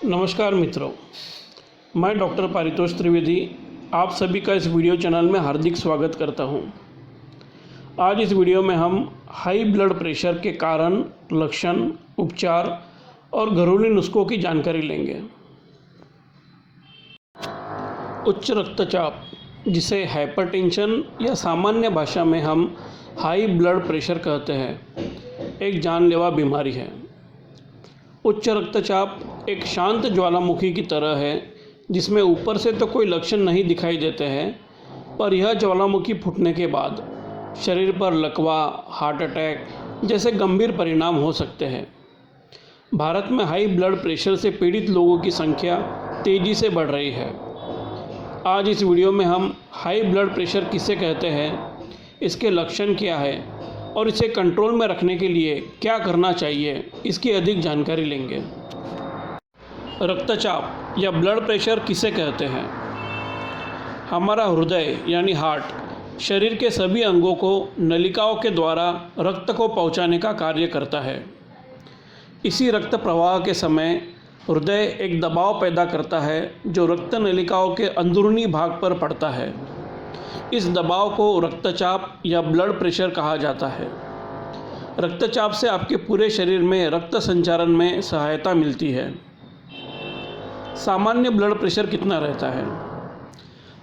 नमस्कार मित्रों, मैं डॉक्टर पारितोष त्रिवेदी आप सभी का इस वीडियो चैनल में हार्दिक स्वागत करता हूं। आज इस वीडियो में हम हाई ब्लड प्रेशर के कारण, लक्षण, उपचार और घरेलू नुस्खों की जानकारी लेंगे। उच्च रक्तचाप, जिसे हाइपरटेंशन या सामान्य भाषा में हम हाई ब्लड प्रेशर कहते हैं, एक जानलेवा बीमारी है। उच्च रक्तचाप एक शांत ज्वालामुखी की तरह है, जिसमें ऊपर से तो कोई लक्षण नहीं दिखाई देते हैं, पर यह ज्वालामुखी फूटने के बाद शरीर पर लकवा, हार्ट अटैक जैसे गंभीर परिणाम हो सकते हैं। भारत में हाई ब्लड प्रेशर से पीड़ित लोगों की संख्या तेज़ी से बढ़ रही है। आज इस वीडियो में हम हाई ब्लड प्रेशर किसे कहते हैं, इसके लक्षण क्या है और इसे कंट्रोल में रखने के लिए क्या करना चाहिए, इसकी अधिक जानकारी लेंगे। रक्तचाप या ब्लड प्रेशर किसे कहते हैं? हमारा हृदय यानी हार्ट शरीर के सभी अंगों को नलिकाओं के द्वारा रक्त को पहुंचाने का कार्य करता है। इसी रक्त प्रवाह के समय हृदय एक दबाव पैदा करता है जो रक्त नलिकाओं के अंदरूनी भाग पर पड़ता है। इस दबाव को रक्तचाप या ब्लड प्रेशर कहा जाता है। रक्तचाप से आपके पूरे शरीर में रक्त संचारण में सहायता मिलती है। सामान्य ब्लड प्रेशर कितना रहता है?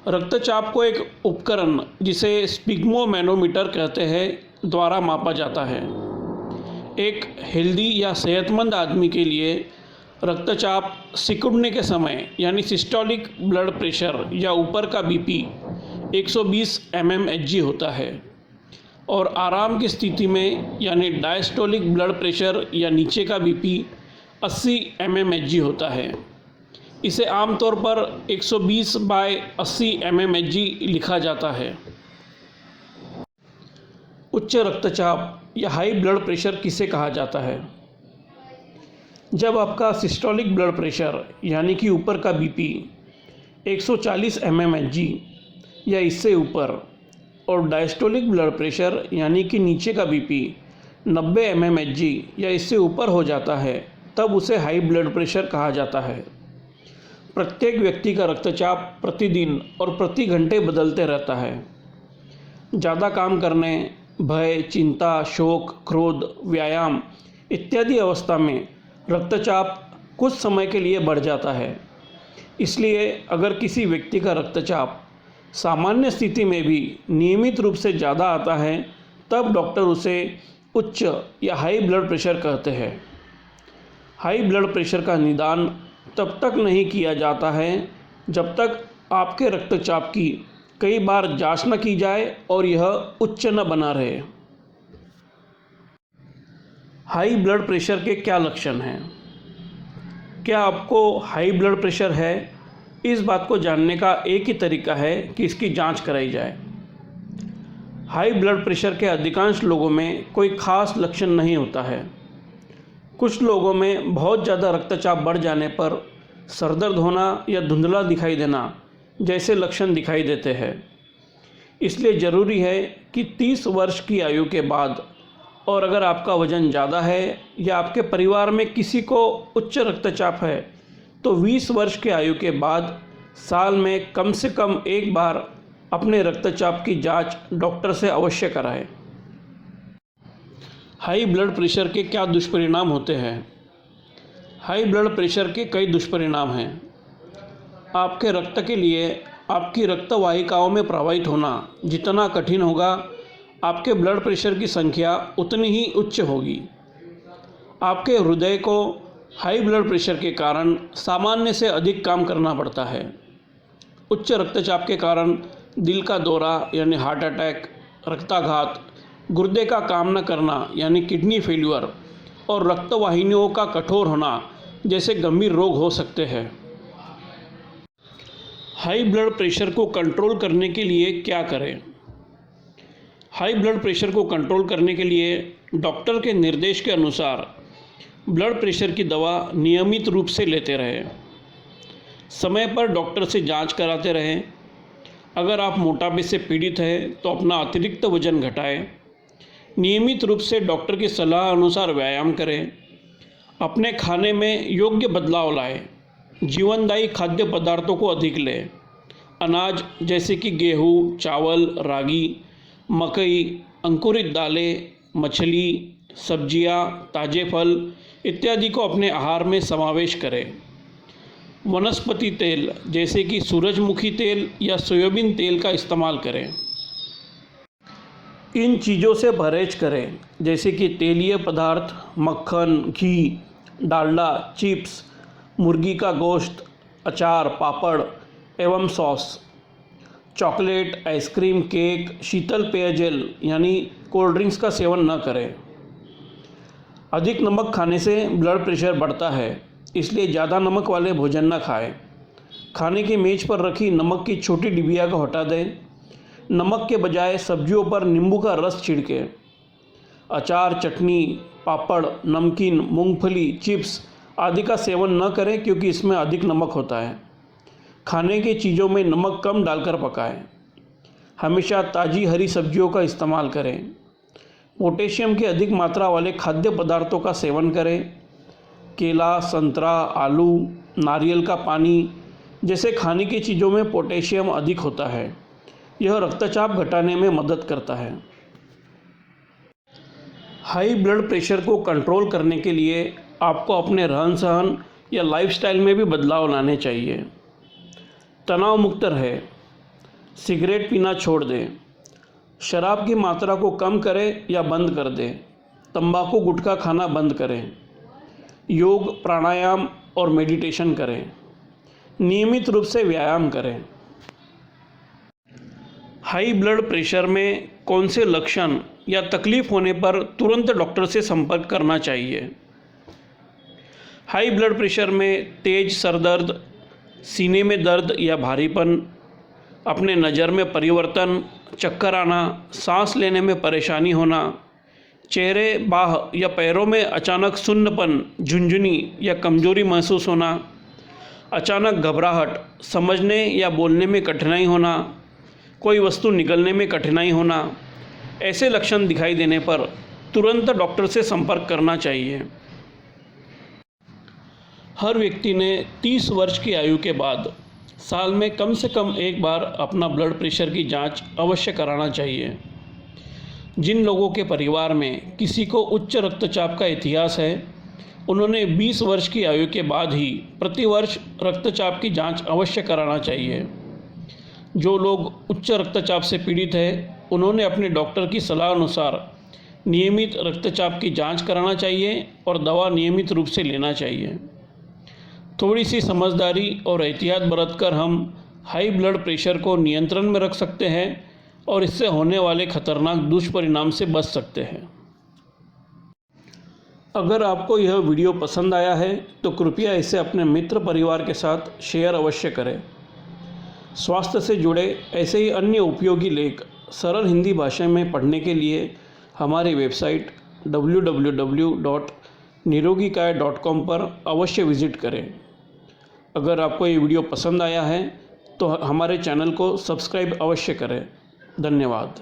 रक्तचाप को एक उपकरण, जिसे स्पिग्मोमैनोमीटर कहते हैं, द्वारा मापा जाता है। एक हेल्दी या सेहतमंद आदमी के लिए रक्तचाप सिकुड़ने के समय यानी सिस्टोलिक ब्लड प्रेशर या ऊपर का बीपी 120 mmHg होता है और आराम की स्थिति में यानी डायस्टोलिक ब्लड प्रेशर या नीचे का बीपी 80 mmHg होता है। इसे आमतौर पर 120/80 mmHg लिखा जाता है। उच्च रक्तचाप या हाई ब्लड प्रेशर किसे कहा जाता है? जब आपका सिस्टोलिक ब्लड प्रेशर यानी कि ऊपर का बीपी 140 mmHg या इससे ऊपर और डायस्टोलिक ब्लड प्रेशर यानी कि नीचे का बीपी 90 mmHg या इससे ऊपर हो जाता है, तब उसे हाई ब्लड प्रेशर कहा जाता है। प्रत्येक व्यक्ति का रक्तचाप प्रतिदिन और प्रति घंटे बदलते रहता है। ज़्यादा काम करने, भय, चिंता, शोक, क्रोध, व्यायाम इत्यादि अवस्था में रक्तचाप कुछ समय के लिए बढ़ जाता है। इसलिए अगर किसी व्यक्ति का रक्तचाप सामान्य स्थिति में भी नियमित रूप से ज़्यादा आता है, तब डॉक्टर उसे उच्च या हाई ब्लड प्रेशर कहते हैं। हाई ब्लड प्रेशर का निदान तब तक नहीं किया जाता है जब तक आपके रक्तचाप की कई बार जांच न की जाए और यह उच्च न बना रहे। हाई ब्लड प्रेशर के क्या लक्षण हैं? क्या आपको हाई ब्लड प्रेशर है? इस बात को जानने का एक ही तरीका है कि इसकी जांच कराई जाए। हाई ब्लड प्रेशर के अधिकांश लोगों में कोई खास लक्षण नहीं होता है। कुछ लोगों में बहुत ज़्यादा रक्तचाप बढ़ जाने पर सरदर्द होना या धुंधला दिखाई देना जैसे लक्षण दिखाई देते हैं। इसलिए ज़रूरी है कि 30 वर्ष की आयु के बाद और अगर आपका वज़न ज़्यादा है या आपके परिवार में किसी को उच्च रक्तचाप है तो 20 वर्ष की आयु के बाद साल में कम से कम एक बार अपने रक्तचाप की जांच डॉक्टर से अवश्य कराएं। हाई ब्लड प्रेशर के क्या दुष्परिणाम होते हैं? हाई ब्लड प्रेशर के कई दुष्परिणाम हैं। आपके रक्त के लिए आपकी रक्त वाहिकाओं में प्रवाहित होना जितना कठिन होगा, आपके ब्लड प्रेशर की संख्या उतनी ही उच्च होगी। आपके हृदय को हाई ब्लड प्रेशर के कारण सामान्य से अधिक काम करना पड़ता है। उच्च रक्तचाप के कारण दिल का दौरा यानी हार्ट अटैक, रक्ताघात, गुर्दे का काम न करना यानी किडनी फेल्यूर और रक्तवाहिनियों का कठोर होना जैसे गंभीर रोग हो सकते हैं। हाई ब्लड प्रेशर को कंट्रोल करने के लिए क्या करें? हाई ब्लड प्रेशर को कंट्रोल करने के लिए डॉक्टर के निर्देश के अनुसार ब्लड प्रेशर की दवा नियमित रूप से लेते रहें। समय पर डॉक्टर से जांच कराते रहें। अगर आप मोटापे से पीड़ित हैं तो अपना अतिरिक्त वजन घटाएं। नियमित रूप से डॉक्टर की सलाह अनुसार व्यायाम करें। अपने खाने में योग्य बदलाव लाएं। जीवनदायी खाद्य पदार्थों को अधिक लें। अनाज जैसे कि गेहूँ, चावल, रागी, मकई, अंकुरित दालें, मछली, सब्जियां, ताजे फल इत्यादि को अपने आहार में समावेश करें। वनस्पति तेल जैसे कि सूरजमुखी तेल या सोयाबीन तेल का इस्तेमाल करें। इन चीज़ों से परहेज करें जैसे कि तेलीय पदार्थ, मक्खन, घी, डालडा, चिप्स, मुर्गी का गोश्त, अचार, पापड़ एवं सॉस, चॉकलेट, आइसक्रीम, केक, शीतल पेयजल यानी कोल्ड ड्रिंक्स का सेवन न करें। अधिक नमक खाने से ब्लड प्रेशर बढ़ता है, इसलिए ज़्यादा नमक वाले भोजन न खाएं। खाने की मेज़ पर रखी नमक की छोटी डिबिया को हटा दें। नमक के बजाय सब्जियों पर नींबू का रस छिड़कें। अचार, चटनी, पापड़, नमकीन, मूंगफली, चिप्स आदि का सेवन न करें क्योंकि इसमें अधिक नमक होता है। खाने की चीज़ों में नमक कम डालकर पकाएं। हमेशा ताज़ी हरी सब्जियों का इस्तेमाल करें। पोटेशियम की अधिक मात्रा वाले खाद्य पदार्थों का सेवन करें। केला, संतरा, आलू, नारियल का पानी जैसे खाने की चीज़ों में पोटेशियम अधिक होता है। यह रक्तचाप घटाने में मदद करता है। हाई ब्लड प्रेशर को कंट्रोल करने के लिए आपको अपने रहन सहन या लाइफस्टाइल में भी बदलाव लाने चाहिए। तनाव मुक्त रहे, सिगरेट पीना छोड़ दें, शराब की मात्रा को कम करें या बंद कर दें, तंबाकू गुटखा खाना बंद करें, योग, प्राणायाम और मेडिटेशन करें, नियमित रूप से व्यायाम करें। हाई ब्लड प्रेशर में कौन से लक्षण या तकलीफ होने पर तुरंत डॉक्टर से संपर्क करना चाहिए? हाई ब्लड प्रेशर में तेज सर दर्द, सीने में दर्द या भारीपन, अपने नज़र में परिवर्तन, चक्कर आना, सांस लेने में परेशानी होना, चेहरे, बाह या पैरों में अचानक सुन्नपन, झुंझुनी या कमजोरी महसूस होना, अचानक घबराहट, समझने या बोलने में कठिनाई होना, कोई वस्तु निगलने में कठिनाई होना, ऐसे लक्षण दिखाई देने पर तुरंत डॉक्टर से संपर्क करना चाहिए। हर व्यक्ति ने 30 वर्ष की आयु के बाद साल में कम से कम एक बार अपना ब्लड प्रेशर की जांच अवश्य कराना चाहिए। जिन लोगों के परिवार में किसी को उच्च रक्तचाप का इतिहास है, उन्होंने 20 वर्ष की आयु के बाद ही प्रतिवर्ष रक्तचाप की जांच अवश्य कराना चाहिए। जो लोग उच्च रक्तचाप से पीड़ित हैं, उन्होंने अपने डॉक्टर की सलाह अनुसार नियमित रक्तचाप की जांच कराना चाहिए और दवा नियमित रूप से लेना चाहिए। थोड़ी सी समझदारी और एहतियात बरतकर हम हाई ब्लड प्रेशर को नियंत्रण में रख सकते हैं और इससे होने वाले खतरनाक दुष्परिणाम से बच सकते हैं। अगर आपको यह वीडियो पसंद आया है तो कृपया इसे अपने मित्र परिवार के साथ शेयर अवश्य करें। स्वास्थ्य से जुड़े ऐसे ही अन्य उपयोगी लेख सरल हिंदी भाषा में पढ़ने के लिए हमारी वेबसाइट www.nirogikay.com पर अवश्य विज़िट करें। अगर आपको ये वीडियो पसंद आया है तो हमारे चैनल को सब्सक्राइब अवश्य करें। धन्यवाद।